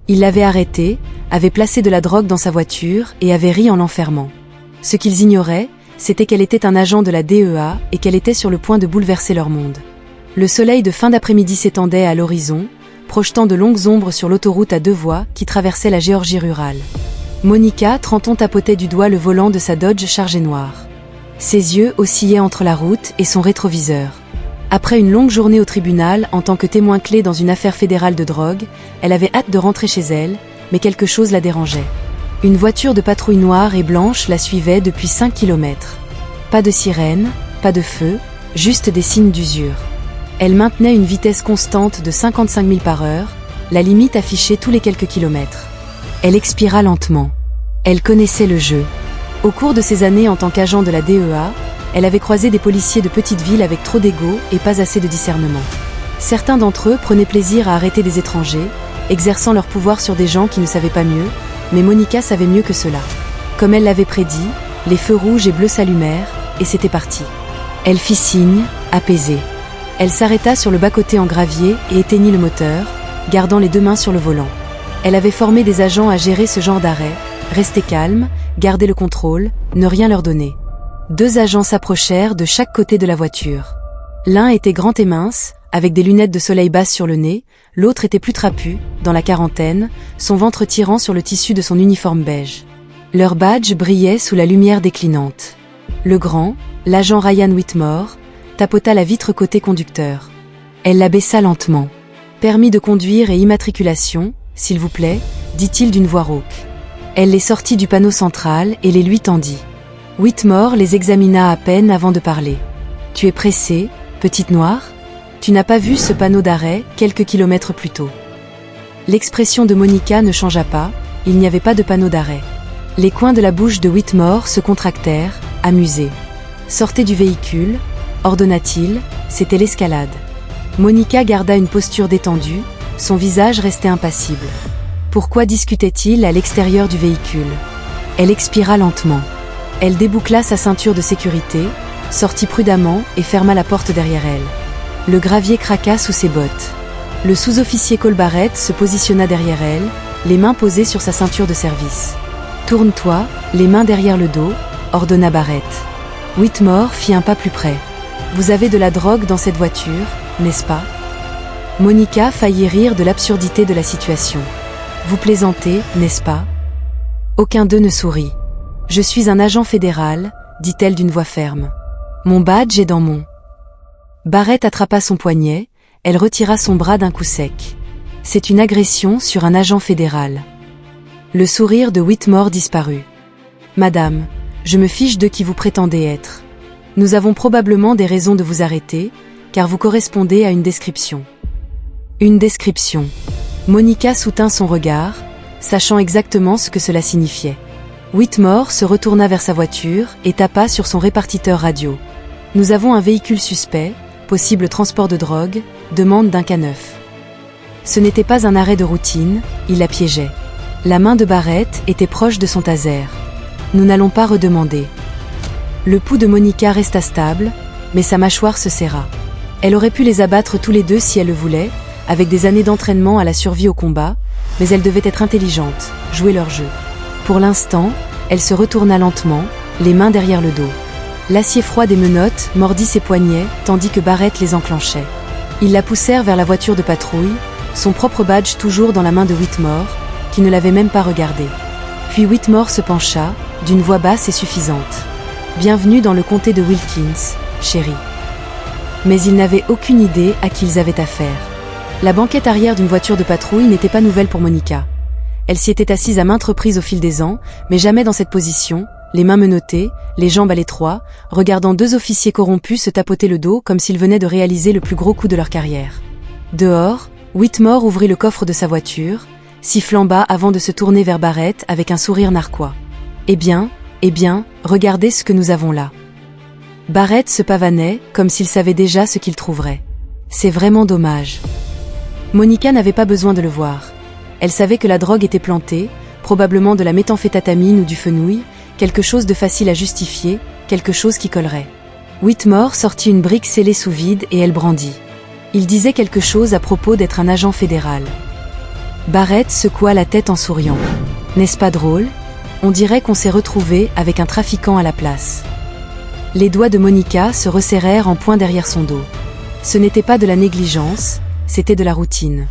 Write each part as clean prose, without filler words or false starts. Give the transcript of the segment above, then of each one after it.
Ils l'avaient arrêtée, avaient placé de la drogue dans sa voiture et avaient ri en l'enfermant. Ce qu'ils ignoraient, c'était qu'elle était un agent de la DEA et qu'elle était sur le point de bouleverser leur monde. Le soleil de fin d'après-midi s'étendait à l'horizon, projetant de longues ombres sur l'autoroute à 2 voies qui traversait la Géorgie rurale. Monica, 30 ans, tapotait du doigt le volant de sa Dodge Charger noire. Ses yeux oscillaient entre la route et son rétroviseur. Après une longue journée au tribunal en tant que témoin clé dans une affaire fédérale de drogue, elle avait hâte de rentrer chez elle, mais quelque chose la dérangeait. Une voiture de patrouille noire et blanche la suivait depuis 5 kilomètres. Pas de sirène, pas de feu, juste des signes d'usure. Elle maintenait une vitesse constante de 55 000 par heure, la limite affichée tous les quelques kilomètres. Elle expira lentement. Elle connaissait le jeu. Au cours de ses années en tant qu'agent de la DEA, elle avait croisé des policiers de petites villes avec trop d'ego et pas assez de discernement. Certains d'entre eux prenaient plaisir à arrêter des étrangers, exerçant leur pouvoir sur des gens qui ne savaient pas mieux, mais Monica savait mieux que cela. Comme elle l'avait prédit, les feux rouges et bleus s'allumèrent, et c'était parti. Elle fit signe, apaisée. Elle s'arrêta sur le bas-côté en gravier et éteignit le moteur, gardant les 2 mains sur le volant. Elle avait formé des agents à gérer ce genre d'arrêt, rester calme, garder le contrôle, ne rien leur donner. 2 agents s'approchèrent de chaque côté de la voiture. L'un était grand et mince, avec des lunettes de soleil basses sur le nez, l'autre était plus trapu, dans la quarantaine, son ventre tirant sur le tissu de son uniforme beige. Leur badge brillait sous la lumière déclinante. Le grand, l'agent Ryan Whitmore, tapota la vitre côté conducteur. Elle la baissa lentement. « Permis de conduire et immatriculation, s'il vous plaît », dit-il d'une voix rauque. Elle les sortit du panneau central et les lui tendit. Whitmore les examina à peine avant de parler. « Tu es pressée, petite noire ? Tu n'as pas vu ce panneau d'arrêt quelques kilomètres plus tôt ?» L'expression de Monica ne changea pas, il n'y avait pas de panneau d'arrêt. Les coins de la bouche de Whitmore se contractèrent, amusés. « Sortez du véhicule », ordonna-t-il, c'était l'escalade. Monica garda une posture détendue, son visage restait impassible. Pourquoi discutait-il à l'extérieur du véhicule? Elle expira lentement. Elle déboucla sa ceinture de sécurité, sortit prudemment et ferma la porte derrière elle. Le gravier craqua sous ses bottes. Le sous-officier Cole Barrett se positionna derrière elle, les mains posées sur sa ceinture de service. « Tourne-toi, les mains derrière le dos », ordonna Barrett. Whitmore fit un pas plus près. « Vous avez de la drogue dans cette voiture, n'est-ce pas ?» Monica faillit rire de l'absurdité de la situation. « Vous plaisantez, n'est-ce pas ?» Aucun d'eux ne sourit. « Je suis un agent fédéral, » dit-elle d'une voix ferme. « Mon badge est dans mon... » Barrett attrapa son poignet, elle retira son bras d'un coup sec. « C'est une agression sur un agent fédéral. » Le sourire de Whitmore disparut. « Madame, je me fiche de qui vous prétendez être. Nous avons probablement des raisons de vous arrêter, car vous correspondez à une description. » Une description. Monica soutint son regard, sachant exactement ce que cela signifiait. Whitmore se retourna vers sa voiture et tapa sur son répartiteur radio. « Nous avons un véhicule suspect, possible transport de drogue, demande d'un K9. » Ce n'était pas un arrêt de routine, il la piégeait. La main de Barrett était proche de son taser. « Nous n'allons pas redemander. » Le pouls de Monica resta stable, mais sa mâchoire se serra. Elle aurait pu les abattre tous les 2 si elle le voulait, avec des années d'entraînement à la survie au combat, mais elle devait être intelligente, jouer leur jeu. Pour l'instant, elle se retourna lentement, les mains derrière le dos. L'acier froid des menottes mordit ses poignets, tandis que Barrett les enclenchait. Ils la poussèrent vers la voiture de patrouille, son propre badge toujours dans la main de Whitmore, qui ne l'avait même pas regardé. Puis Whitmore se pencha, d'une voix basse et suffisante. « Bienvenue dans le comté de Wilkins, chérie. » Mais ils n'avaient aucune idée à qui ils avaient affaire. La banquette arrière d'une voiture de patrouille n'était pas nouvelle pour Monica. Elle s'y était assise à maintes reprises au fil des ans, mais jamais dans cette position, les mains menottées, les jambes à l'étroit, regardant 2 officiers corrompus se tapoter le dos comme s'ils venaient de réaliser le plus gros coup de leur carrière. Dehors, Whitmore ouvrit le coffre de sa voiture, sifflant bas avant de se tourner vers Barrett avec un sourire narquois. « Eh bien, regardez ce que nous avons là. » Barrett se pavanait, comme s'il savait déjà ce qu'il trouverait. « C'est vraiment dommage. » Monica n'avait pas besoin de le voir. Elle savait que la drogue était plantée, probablement de la méthamphétamine ou du fenouil, quelque chose de facile à justifier, quelque chose qui collerait. Whitmore sortit une brique scellée sous vide et elle brandit. Il disait quelque chose à propos d'être un agent fédéral. Barrett secoua la tête en souriant. N'est-ce pas drôle? On dirait qu'on s'est retrouvé avec un trafiquant à la place. Les doigts de Monica se resserrèrent en point derrière son dos. Ce n'était pas de la négligence, c'était de la routine.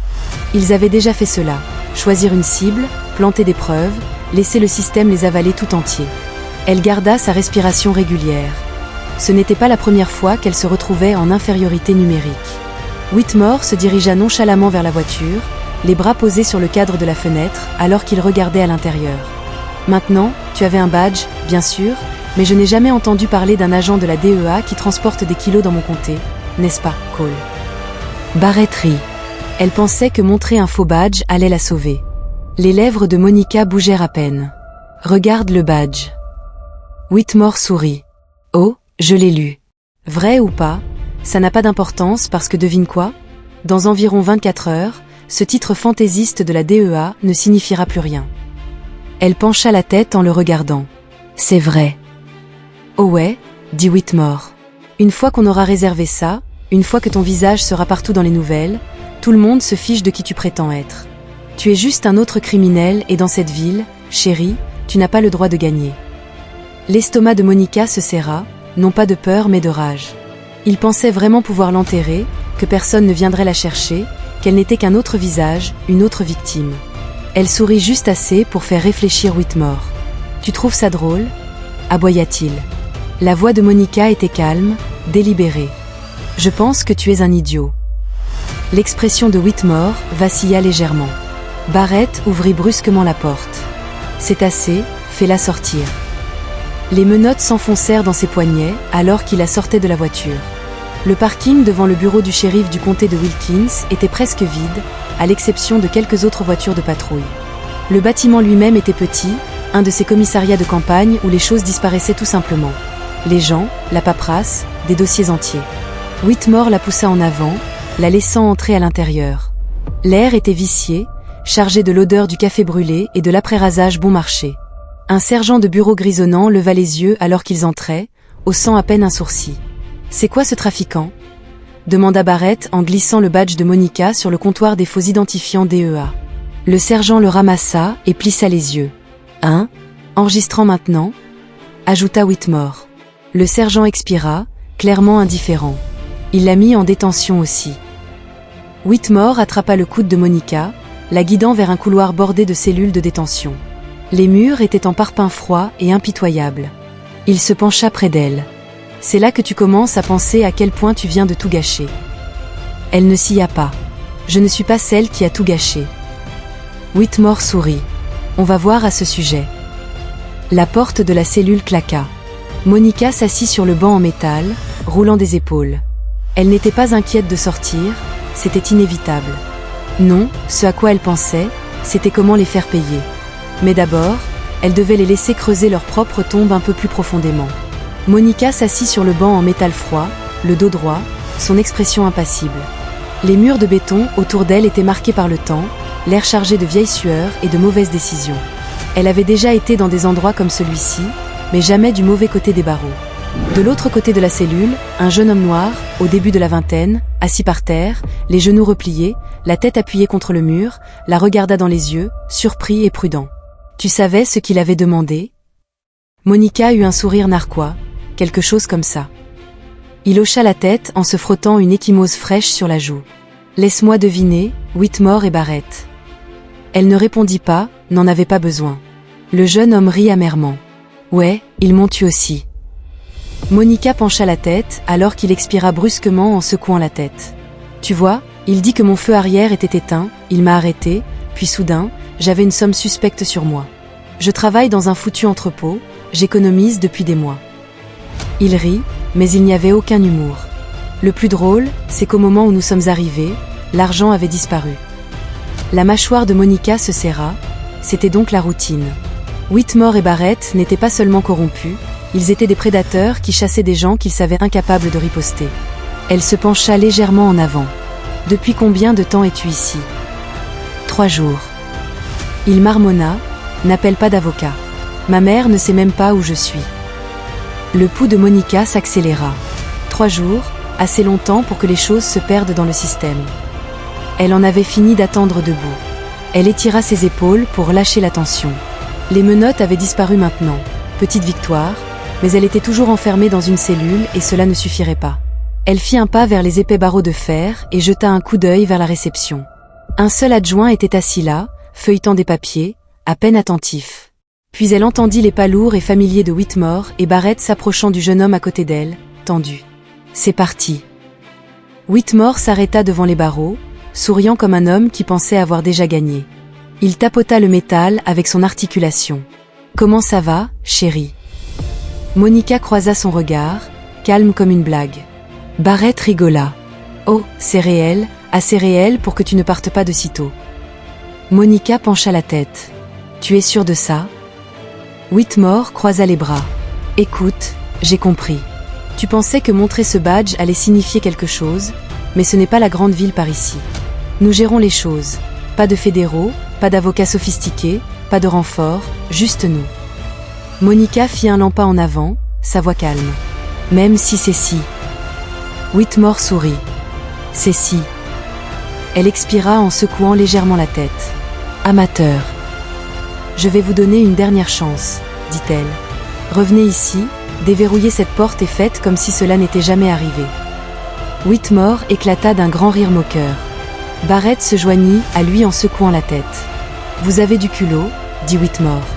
Ils avaient déjà fait cela. Choisir une cible, planter des preuves, laisser le système les avaler tout entier. Elle garda sa respiration régulière. Ce n'était pas la première fois qu'elle se retrouvait en infériorité numérique. Whitmore se dirigea nonchalamment vers la voiture, les bras posés sur le cadre de la fenêtre, alors qu'il regardait à l'intérieur. Maintenant, tu avais un badge, bien sûr, mais je n'ai jamais entendu parler d'un agent de la DEA qui transporte des kilos dans mon comté, n'est-ce pas, Cole? Barrett rit. Elle pensait que montrer un faux badge allait la sauver. Les lèvres de Monica bougèrent à peine. Regarde le badge. Whitmore sourit. Oh, je l'ai lu. Vrai ou pas, ça n'a pas d'importance parce que devine quoi? Dans environ 24 heures, ce titre fantaisiste de la DEA ne signifiera plus rien. Elle pencha la tête en le regardant. C'est vrai. Oh ouais, dit Whitmore. Une fois qu'on aura réservé ça, une fois que ton visage sera partout dans les nouvelles, tout le monde se fiche de qui tu prétends être. Tu es juste un autre criminel et dans cette ville, chérie, tu n'as pas le droit de gagner. L'estomac de Monica se serra, non pas de peur mais de rage. Il pensait vraiment pouvoir l'enterrer, que personne ne viendrait la chercher, qu'elle n'était qu'un autre visage, une autre victime. Elle sourit juste assez pour faire réfléchir Whitmore. « Tu trouves ça drôle ?» aboya-t-il. La voix de Monica était calme, délibérée. « Je pense que tu es un idiot. » L'expression de Whitmore vacilla légèrement. Barrett ouvrit brusquement la porte. « C'est assez, fais-la sortir. » Les menottes s'enfoncèrent dans ses poignets alors qu'il la sortait de la voiture. Le parking devant le bureau du shérif du comté de Wilkins était presque vide, à l'exception de quelques autres voitures de patrouille. Le bâtiment lui-même était petit, un de ces commissariats de campagne où les choses disparaissaient tout simplement. Les gens, la paperasse, des dossiers entiers. Whitmore la poussa en avant, la laissant entrer à l'intérieur. L'air était vicié, chargé de l'odeur du café brûlé et de l'après-rasage bon marché. Un sergent de bureau grisonnant leva les yeux alors qu'ils entraient, haussant à peine un sourcil. « C'est quoi ce trafiquant ?» demanda Barrett en glissant le badge de Monica sur le comptoir des faux identifiants DEA. Le sergent le ramassa et plissa les yeux. « Hein ? Enregistrant maintenant ?» ajouta Whitmore. Le sergent expira, clairement indifférent. Il l'a mis en détention aussi. Whitmore attrapa le coude de Monica, la guidant vers un couloir bordé de cellules de détention. Les murs étaient en parpaing froid et impitoyable. Il se pencha près d'elle. « C'est là que tu commences à penser à quel point tu viens de tout gâcher. » Elle ne scia pas. « Je ne suis pas celle qui a tout gâché. » Whitmore sourit. « On va voir à ce sujet. » La porte de la cellule claqua. Monica s'assit sur le banc en métal, roulant des épaules. Elle n'était pas inquiète de sortir, c'était inévitable. Non, ce à quoi elle pensait, c'était comment les faire payer. Mais d'abord, elle devait les laisser creuser leur propre tombe un peu plus profondément. Monica s'assit sur le banc en métal froid, le dos droit, son expression impassible. Les murs de béton autour d'elle étaient marqués par le temps, l'air chargé de vieilles sueurs et de mauvaises décisions. Elle avait déjà été dans des endroits comme celui-ci, mais jamais du mauvais côté des barreaux. De l'autre côté de la cellule, un jeune homme noir, au début de la vingtaine, assis par terre, les genoux repliés, la tête appuyée contre le mur, la regarda dans les yeux, surpris et prudent. « Tu savais ce qu'il avait demandé ?» Monica eut un sourire narquois, quelque chose comme ça. Il hocha la tête en se frottant une ecchymose fraîche sur la joue. « Laisse-moi deviner, Whitmore et Barrett. » Elle ne répondit pas, n'en avait pas besoin. Le jeune homme rit amèrement. « Ouais, ils m'ont tué aussi. » Monica pencha la tête alors qu'il expira brusquement en secouant la tête. « Tu vois, il dit que mon feu arrière était éteint, il m'a arrêté, puis soudain, j'avais une somme suspecte sur moi. Je travaille dans un foutu entrepôt, j'économise depuis des mois. » Il rit, mais il n'y avait aucun humour. Le plus drôle, c'est qu'au moment où nous sommes arrivés, l'argent avait disparu. La mâchoire de Monica se serra, c'était donc la routine. Whitmore et Barrett n'étaient pas seulement corrompus, ils étaient des prédateurs qui chassaient des gens qu'ils savaient incapables de riposter. Elle se pencha légèrement en avant. « Depuis combien de temps es-tu ici ?»« 3 jours. » Il marmonna, « N'appelle pas d'avocat. Ma mère ne sait même pas où je suis. » Le pouls de Monica s'accéléra. 3 jours, assez longtemps pour que les choses se perdent dans le système. Elle en avait fini d'attendre debout. Elle étira ses épaules pour lâcher la tension. Les menottes avaient disparu maintenant. Petite victoire, mais elle était toujours enfermée dans une cellule et cela ne suffirait pas. Elle fit un pas vers les épais barreaux de fer et jeta un coup d'œil vers la réception. Un seul adjoint était assis là, feuilletant des papiers, à peine attentif. Puis elle entendit les pas lourds et familiers de Whitmore et Barrett s'approchant du jeune homme à côté d'elle, tendu. C'est parti. Whitmore s'arrêta devant les barreaux, souriant comme un homme qui pensait avoir déjà gagné. Il tapota le métal avec son articulation. « Comment ça va, chérie ?» Monica croisa son regard, calme comme une blague. Barrett rigola. « Oh, c'est réel, assez réel pour que tu ne partes pas de sitôt. » Monica pencha la tête. « Tu es sûre de ça ?» Whitmore croisa les bras. « Écoute, j'ai compris. Tu pensais que montrer ce badge allait signifier quelque chose, mais ce n'est pas la grande ville par ici. Nous gérons les choses. Pas de fédéraux, pas d'avocats sophistiqués, pas de renforts, juste nous. » Monica fit un pas en avant, sa voix calme. « Même si c'est si. » Whitmore sourit. « C'est si. » Elle expira en secouant légèrement la tête. « Amateur. »« Je vais vous donner une dernière chance, » dit-elle. « Revenez ici, déverrouillez cette porte et faites comme si cela n'était jamais arrivé. » Whitmore éclata d'un grand rire moqueur. Barrett se joignit à lui en secouant la tête. « Vous avez du culot, » dit Whitmore.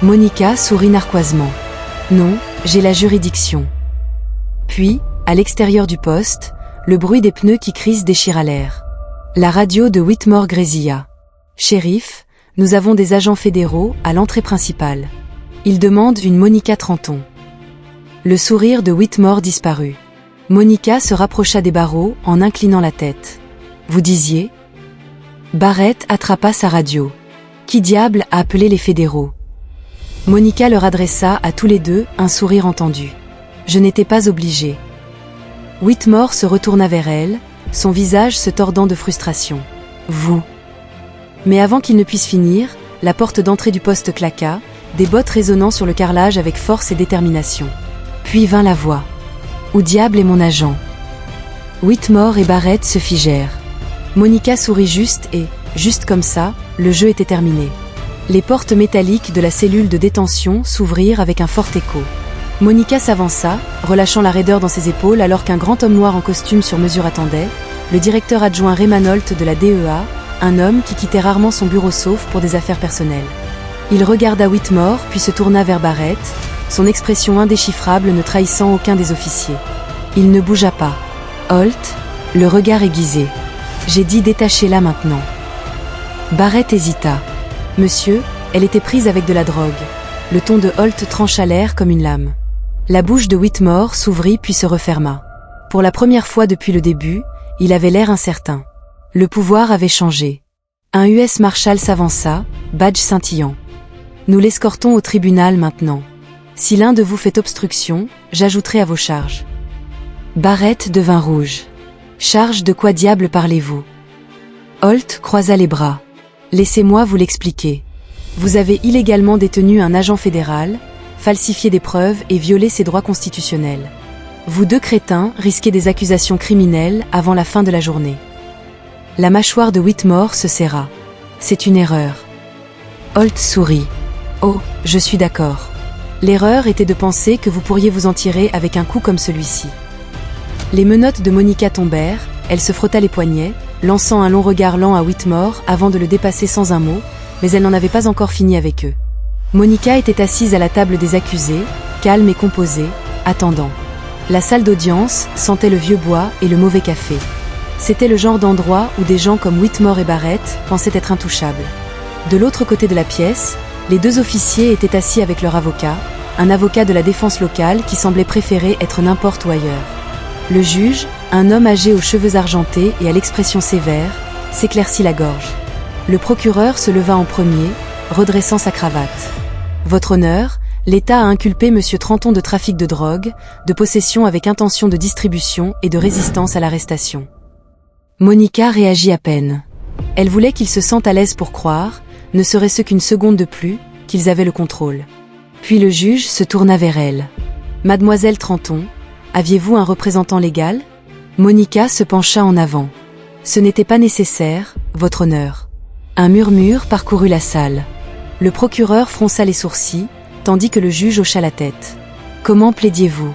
Monica sourit narquoisement. « Non, j'ai la juridiction. » Puis, à l'extérieur du poste, le bruit des pneus qui crissent déchira l'air. La radio de Whitmore grésilla. « Shérif, nous avons des agents fédéraux à l'entrée principale. Ils demandent une Monica Trenton. » Le sourire de Whitmore disparut. Monica se rapprocha des barreaux en inclinant la tête. « Vous disiez ?» Barrett attrapa sa radio. « Qui diable a appelé les fédéraux ?» Monica leur adressa à tous les deux un sourire entendu. « Je n'étais pas obligée. » Whitmore se retourna vers elle, son visage se tordant de frustration. « Vous !» Mais avant qu'il ne puisse finir, la porte d'entrée du poste claqua, des bottes résonnant sur le carrelage avec force et détermination. Puis vint la voix. « Où diable est mon agent ?» Whitmore et Barrett se figèrent. Monica sourit juste et, juste comme ça, le jeu était terminé. Les portes métalliques de la cellule de détention s'ouvrirent avec un fort écho. Monica s'avança, relâchant la raideur dans ses épaules alors qu'un grand homme noir en costume sur mesure attendait, le directeur adjoint Ray Manolt de la DEA, un homme qui quittait rarement son bureau sauf pour des affaires personnelles. Il regarda Whitmore puis se tourna vers Barrett, son expression indéchiffrable ne trahissant aucun des officiers. Il ne bougea pas. Holt, le regard aiguisé. « J'ai dit détachez-la maintenant. » Barrett hésita. « Monsieur, elle était prise avec de la drogue. » Le ton de Holt trancha l'air comme une lame. La bouche de Whitmore s'ouvrit puis se referma. Pour la première fois depuis le début, il avait l'air incertain. Le pouvoir avait changé. Un US Marshal s'avança, badge scintillant. « Nous l'escortons au tribunal maintenant. Si l'un de vous fait obstruction, j'ajouterai à vos charges. » Barrett devint rouge. « Charge de quoi diable parlez-vous » Holt croisa les bras. « Laissez-moi vous l'expliquer. Vous avez illégalement détenu un agent fédéral, falsifié des preuves et violé ses droits constitutionnels. Vous deux crétins risquez des accusations criminelles avant la fin de la journée. » La mâchoire de Whitmore se serra. « C'est une erreur. » Holt sourit. « Oh, je suis d'accord. L'erreur était de penser que vous pourriez vous en tirer avec un coup comme celui-ci. » Les menottes de Monica tombèrent, elle se frotta les poignets, lançant un long regard lent à Whitmore avant de le dépasser sans un mot, mais elle n'en avait pas encore fini avec eux. Monica était assise à la table des accusés, calme et composée, attendant. La salle d'audience sentait le vieux bois et le mauvais café. C'était le genre d'endroit où des gens comme Whitmore et Barrett pensaient être intouchables. De l'autre côté de la pièce, les deux officiers étaient assis avec leur avocat, un avocat de la défense locale qui semblait préférer être n'importe où ailleurs. Le juge, un homme âgé aux cheveux argentés et à l'expression sévère, s'éclaircit la gorge. Le procureur se leva en premier, redressant sa cravate. « Votre honneur, l'État a inculpé M. Trenton de trafic de drogue, de possession avec intention de distribution et de résistance à l'arrestation. » Monica réagit à peine. Elle voulait qu'ils se sentent à l'aise pour croire, ne serait-ce qu'une seconde de plus, qu'ils avaient le contrôle. Puis le juge se tourna vers elle. « Mademoiselle Trenton, aviez-vous un représentant légal ?» Monica se pencha en avant. « Ce n'était pas nécessaire, votre honneur. » Un murmure parcourut la salle. Le procureur fronça les sourcils, tandis que le juge hocha la tête. « Comment plaidiez-vous »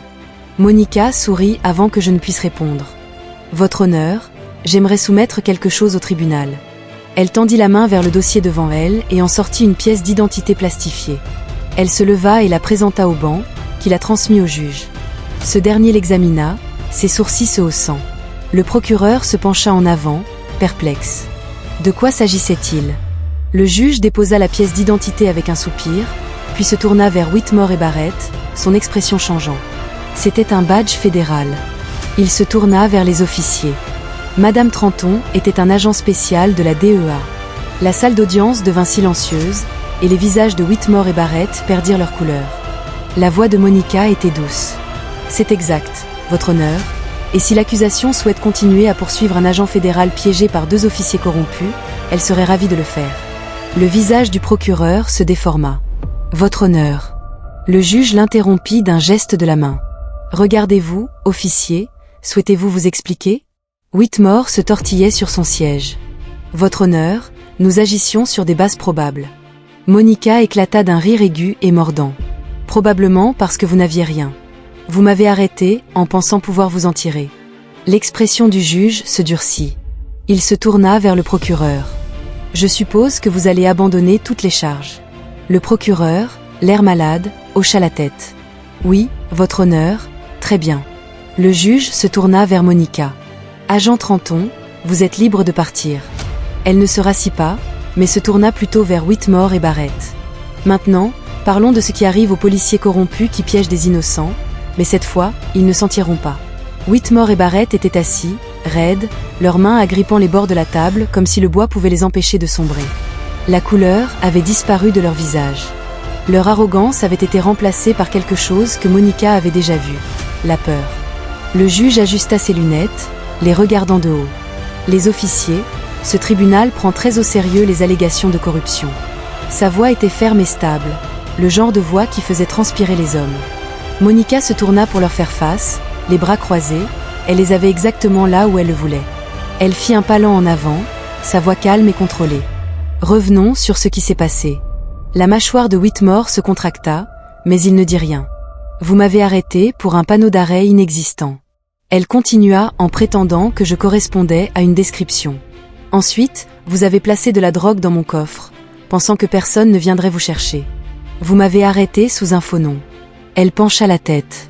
Monica sourit avant que je ne puisse répondre. « Votre honneur, j'aimerais soumettre quelque chose au tribunal. » Elle tendit la main vers le dossier devant elle et en sortit une pièce d'identité plastifiée. Elle se leva et la présenta au banc, qui la transmit au juge. Ce dernier l'examina, ses sourcils se haussant. Le procureur se pencha en avant, perplexe. De quoi s'agissait-il ? Le juge déposa la pièce d'identité avec un soupir, puis se tourna vers Whitmore et Barrett, son expression changeant. C'était un badge fédéral. Il se tourna vers les officiers. Madame Tranton était un agent spécial de la DEA. La salle d'audience devint silencieuse, et les visages de Whitmore et Barrett perdirent leur couleur. La voix de Monica était douce. « C'est exact, votre honneur, et si l'accusation souhaite continuer à poursuivre un agent fédéral piégé par 2 officiers corrompus, elle serait ravie de le faire. » Le visage du procureur se déforma. « Votre honneur. » Le juge l'interrompit d'un geste de la main. « Regardez-vous, officier, souhaitez-vous vous expliquer ?» Whitmore se tortillait sur son siège. « Votre honneur, nous agissions sur des bases probables. » Monica éclata d'un rire aigu et mordant. « Probablement parce que vous n'aviez rien. Vous m'avez arrêté en pensant pouvoir vous en tirer. » L'expression du juge se durcit. Il se tourna vers le procureur. « Je suppose que vous allez abandonner toutes les charges. » Le procureur, l'air malade, hocha la tête. « Oui, votre honneur, très bien. » Le juge se tourna vers Monica. « Agent Tranton, vous êtes libre de partir. » Elle ne se rassit pas, mais se tourna plutôt vers Whitmore et Barrett. « Maintenant, parlons de ce qui arrive aux policiers corrompus qui piègent des innocents, mais cette fois, ils ne s'en tireront pas. » Whitmore et Barrett étaient assis, raides, leurs mains agrippant les bords de la table comme si le bois pouvait les empêcher de sombrer. La couleur avait disparu de leur visage. Leur arrogance avait été remplacée par quelque chose que Monica avait déjà vu, la peur. Le juge ajusta ses lunettes, les regardant de haut. Les officiers, ce tribunal prend très au sérieux les allégations de corruption. Sa voix était ferme et stable, le genre de voix qui faisait transpirer les hommes. Monica se tourna pour leur faire face, les bras croisés, elle les avait exactement là où elle le voulait. Elle fit un pas lent en avant, sa voix calme et contrôlée. Revenons sur ce qui s'est passé. La mâchoire de Whitmore se contracta, mais il ne dit rien. Vous m'avez arrêté pour un panneau d'arrêt inexistant. Elle continua en prétendant que je correspondais à une description. Ensuite, vous avez placé de la drogue dans mon coffre, pensant que personne ne viendrait vous chercher. Vous m'avez arrêté sous un faux nom. Elle pencha la tête.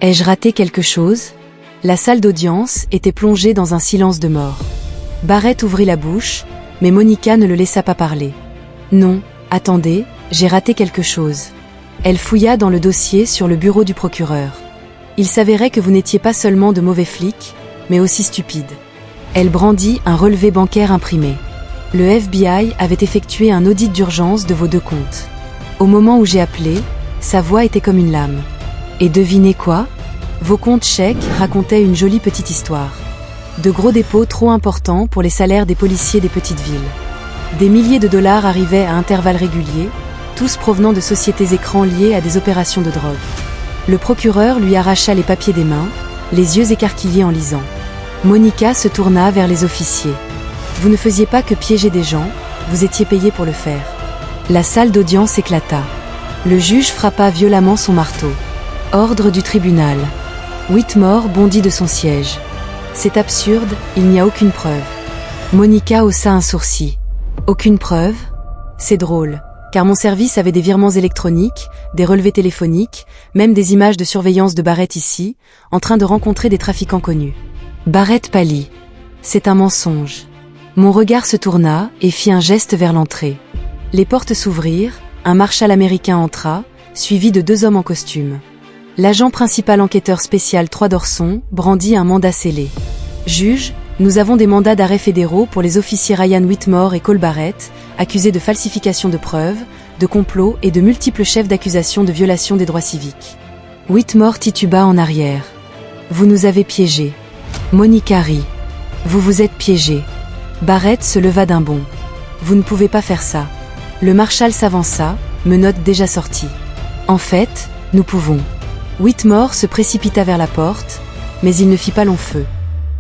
Ai-je raté quelque chose ? La salle d'audience était plongée dans un silence de mort. Barrett ouvrit la bouche, mais Monica ne le laissa pas parler. Non, attendez, j'ai raté quelque chose. Elle fouilla dans le dossier sur le bureau du procureur. Il s'avérait que vous n'étiez pas seulement de mauvais flics, mais aussi stupides. Elle brandit un relevé bancaire imprimé. Le FBI avait effectué un audit d'urgence de vos 2 comptes. Au moment où j'ai appelé, sa voix était comme une lame. Et devinez quoi ? Vos comptes chèques racontaient une jolie petite histoire. De gros dépôts trop importants pour les salaires des policiers des petites villes. Des milliers de dollars arrivaient à intervalles réguliers, tous provenant de sociétés écrans liées à des opérations de drogue. Le procureur lui arracha les papiers des mains, les yeux écarquillés en lisant. Monica se tourna vers les officiers. Vous ne faisiez pas que piéger des gens, vous étiez payé pour le faire. La salle d'audience éclata. Le juge frappa violemment son marteau. Ordre du tribunal. Whitmore bondit de son siège. C'est absurde, il n'y a aucune preuve. Monica haussa un sourcil. Aucune preuve ? C'est drôle, car mon service avait des virements électroniques, des relevés téléphoniques, même des images de surveillance de Barrett ici, en train de rencontrer des trafiquants connus. Barrett pâlit. C'est un mensonge. Mon regard se tourna et fit un geste vers l'entrée. Les portes s'ouvrirent, un marshal américain entra, suivi de 2 hommes en costume. L'agent principal enquêteur spécial 3 d'Orson brandit un mandat scellé. Juge, nous avons des mandats d'arrêt fédéraux pour les officiers Ryan Whitmore et Cole Barrett, accusés de falsification de preuves, de complot et de multiples chefs d'accusation de violation des droits civiques. Whitmore tituba en arrière. Vous nous avez piégés. Monica rit. Vous vous êtes piégés. Barrett se leva d'un bond. Vous ne pouvez pas faire ça. Le marshal s'avança, menottes déjà sorties. En fait, nous pouvons. Whitmore se précipita vers la porte, mais il ne fit pas long feu.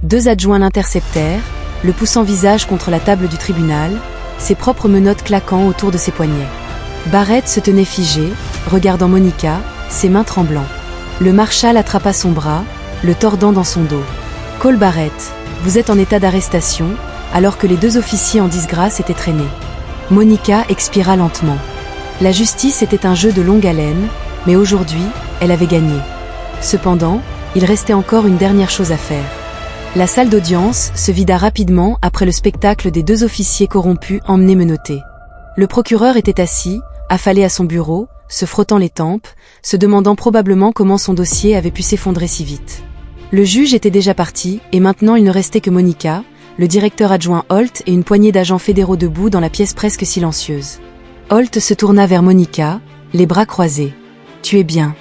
2 adjoints l'interceptèrent, le poussant visage contre la table du tribunal, ses propres menottes claquant autour de ses poignets. Barrett se tenait figé, regardant Monica, ses mains tremblant. Le marshal attrapa son bras, le tordant dans son dos. « Cole Barrett, vous êtes en état d'arrestation, alors que les 2 officiers en disgrâce étaient traînés. » Monica expira lentement. La justice était un jeu de longue haleine, mais aujourd'hui, elle avait gagné. Cependant, il restait encore une dernière chose à faire. La salle d'audience se vida rapidement après le spectacle des 2 officiers corrompus emmenés menottés. Le procureur était assis, affalé à son bureau, se frottant les tempes, se demandant probablement comment son dossier avait pu s'effondrer si vite. Le juge était déjà parti, et maintenant il ne restait que Monica, le directeur adjoint Holt et une poignée d'agents fédéraux debout dans la pièce presque silencieuse. Holt se tourna vers Monica, les bras croisés. « Tu es bien ?»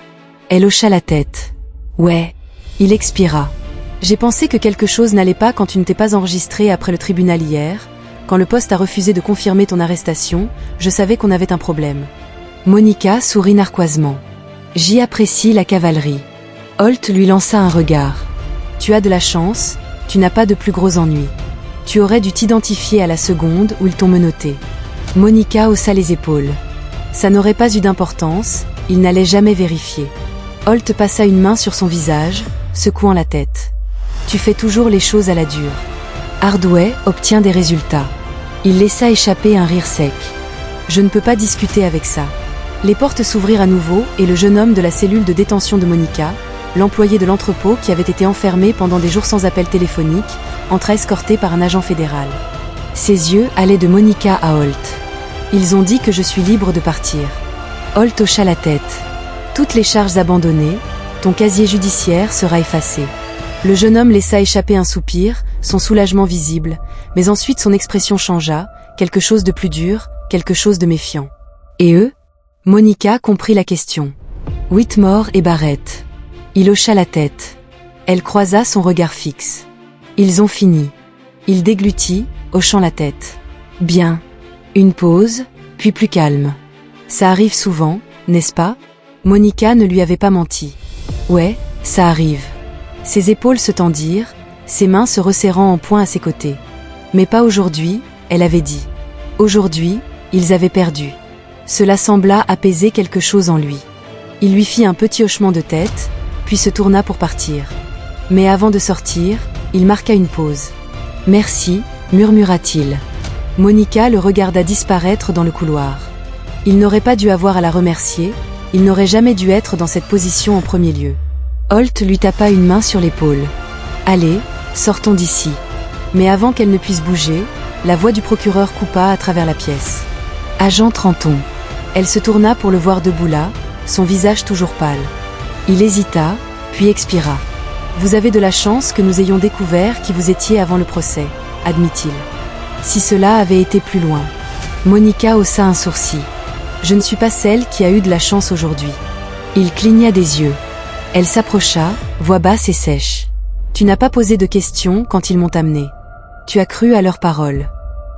Elle hocha la tête. « Ouais. » Il expira. « J'ai pensé que quelque chose n'allait pas quand tu ne t'es pas enregistré après le tribunal hier. Quand le poste a refusé de confirmer ton arrestation, je savais qu'on avait un problème. » Monica sourit narquoisement. « J'y apprécie la cavalerie. » Holt lui lança un regard. « Tu as de la chance, tu n'as pas de plus gros ennuis. Tu aurais dû t'identifier à la seconde où ils t'ont menotté. » Monica haussa les épaules. Ça n'aurait pas eu d'importance, il n'allait jamais vérifier. Holt passa une main sur son visage, secouant la tête. « Tu fais toujours les choses à la dure. » Hardway obtient des résultats. Il laissa échapper un rire sec. « Je ne peux pas discuter avec ça. » Les portes s'ouvrirent à nouveau et le jeune homme de la cellule de détention de Monica, l'employé de l'entrepôt qui avait été enfermé pendant des jours sans appel téléphonique, entra escorté par un agent fédéral. Ses yeux allaient de Monica à Holt. « Ils ont dit que je suis libre de partir. » Holt hocha la tête. « Toutes les charges abandonnées, ton casier judiciaire sera effacé. » Le jeune homme laissa échapper un soupir, son soulagement visible, mais ensuite son expression changea, quelque chose de plus dur, quelque chose de méfiant. « Et eux ?» Monica comprit la question. « Whitmore et Barrett. » Il hocha la tête. Elle croisa son regard fixe. « Ils ont fini. » Il déglutit, hochant la tête. « Bien. » Une pause, puis plus calme. « Ça arrive souvent, n'est-ce pas ?» Monica ne lui avait pas menti. « Ouais, ça arrive. » Ses épaules se tendirent, ses mains se resserrant en poing à ses côtés. « Mais pas aujourd'hui, » elle avait dit. Aujourd'hui, ils avaient perdu. Cela sembla apaiser quelque chose en lui. Il lui fit un petit hochement de tête, puis se tourna pour partir. Mais avant de sortir, il marqua une pause. « Merci », murmura-t-il. Monica le regarda disparaître dans le couloir. Il n'aurait pas dû avoir à la remercier, il n'aurait jamais dû être dans cette position en premier lieu. Holt lui tapa une main sur l'épaule. « Allez, sortons d'ici. » Mais avant qu'elle ne puisse bouger, la voix du procureur coupa à travers la pièce. « Agent Trenton. » Elle se tourna pour le voir debout là, son visage toujours pâle. Il hésita, puis expira. « Vous avez de la chance que nous ayons découvert qui vous étiez avant le procès, » admit-il. Si cela avait été plus loin. Monica haussa un sourcil. « Je ne suis pas celle qui a eu de la chance aujourd'hui. » Il cligna des yeux. Elle s'approcha, voix basse et sèche. « Tu n'as pas posé de questions quand ils m'ont amené. Tu as cru à leurs paroles.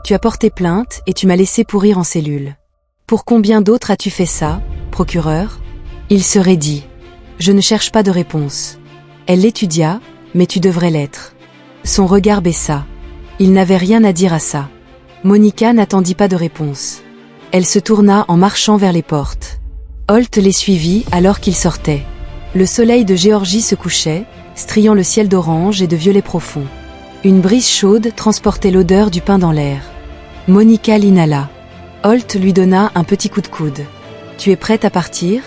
Tu as porté plainte et tu m'as laissé pourrir en cellule. Pour combien d'autres as-tu fait ça, procureur ?» Il se raidit. « Je ne cherche pas de réponse. » Elle l'étudia, « Mais tu devrais l'être. » Son regard baissa. Il n'avait rien à dire à ça. Monica n'attendit pas de réponse. Elle se tourna en marchant vers les portes. Holt les suivit alors qu'ils sortaient. Le soleil de Géorgie se couchait, striant le ciel d'orange et de violet profond. Une brise chaude transportait l'odeur du pain dans l'air. Monica l'inhala. Holt lui donna un petit coup de coude. « Tu es prête à partir ?»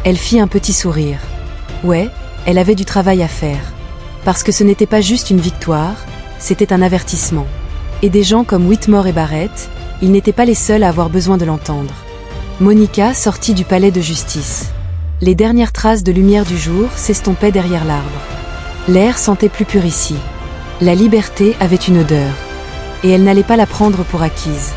Elle fit un petit sourire. Ouais, elle avait du travail à faire. Parce que ce n'était pas juste une victoire, c'était un avertissement. Et des gens comme Whitmore et Barrett, ils n'étaient pas les seuls à avoir besoin de l'entendre. Monica sortit du palais de justice. Les dernières traces de lumière du jour s'estompaient derrière l'arbre. L'air sentait plus pur ici. La liberté avait une odeur. Et elle n'allait pas la prendre pour acquise.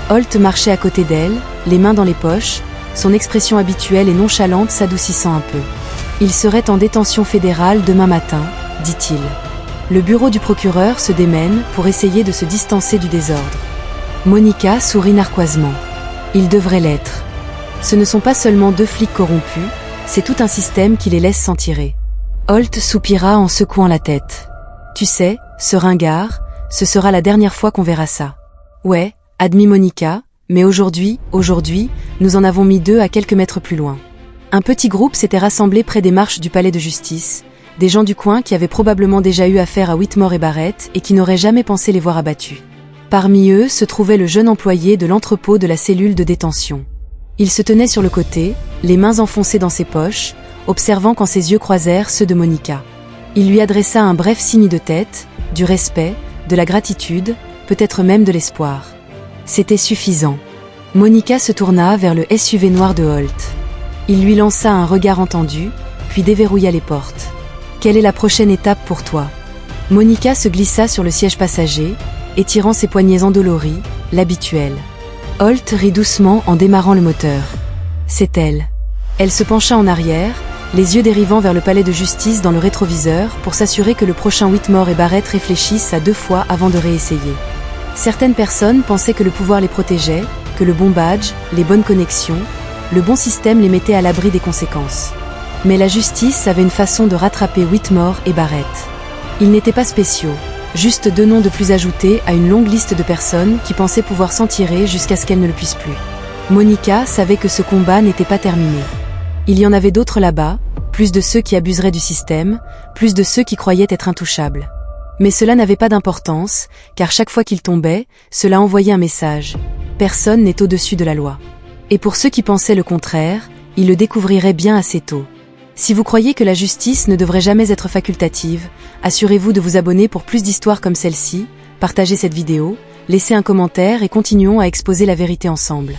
Holt marchait à côté d'elle, les mains dans les poches, son expression habituelle et nonchalante s'adoucissant un peu. « Il serait en détention fédérale demain matin », dit-il. Le bureau du procureur se démène pour essayer de se distancer du désordre. Monica sourit narquoisement. « Il devrait l'être. Ce ne sont pas seulement 2 flics corrompus, c'est tout un système qui les laisse s'en tirer. » Holt soupira en secouant la tête. « Tu sais, ce ringard, ce sera la dernière fois qu'on verra ça. » « Ouais, admit Monica, mais aujourd'hui, nous en avons mis 2 à quelques mètres plus loin. Un petit groupe s'était rassemblé près des marches du palais de justice, des gens du coin qui avaient probablement déjà eu affaire à Whitmore et Barrett et qui n'auraient jamais pensé les voir abattus. Parmi eux se trouvait le jeune employé de l'entrepôt de la cellule de détention. Il se tenait sur le côté, les mains enfoncées dans ses poches, observant quand ses yeux croisèrent ceux de Monica. Il lui adressa un bref signe de tête, du respect, de la gratitude, peut-être même de l'espoir. C'était suffisant. Monica se tourna vers le SUV noir de Holt. Il lui lança un regard entendu, puis déverrouilla les portes. « Quelle est la prochaine étape pour toi ?» Monica se glissa sur le siège passager, étirant ses poignets endoloris, l'habituel. Holt rit doucement en démarrant le moteur. C'est elle. Elle se pencha en arrière, les yeux dérivant vers le palais de justice dans le rétroviseur pour s'assurer que le prochain Whitmore et Barrett réfléchissent à 2 fois avant de réessayer. Certaines personnes pensaient que le pouvoir les protégeait, que le bon badge, les bonnes connexions, le bon système les mettait à l'abri des conséquences. Mais la justice avait une façon de rattraper Whitmore et Barrett. Ils n'étaient pas spéciaux, juste 2 noms de plus ajoutés à une longue liste de personnes qui pensaient pouvoir s'en tirer jusqu'à ce qu'elles ne le puissent plus. Monica savait que ce combat n'était pas terminé. Il y en avait d'autres là-bas, plus de ceux qui abuseraient du système, plus de ceux qui croyaient être intouchables. Mais cela n'avait pas d'importance, car chaque fois qu'il tombait, cela envoyait un message. Personne n'est au-dessus de la loi. Et pour ceux qui pensaient le contraire, ils le découvriraient bien assez tôt. Si vous croyez que la justice ne devrait jamais être facultative, assurez-vous de vous abonner pour plus d'histoires comme celle-ci, partagez cette vidéo, laissez un commentaire et continuons à exposer la vérité ensemble.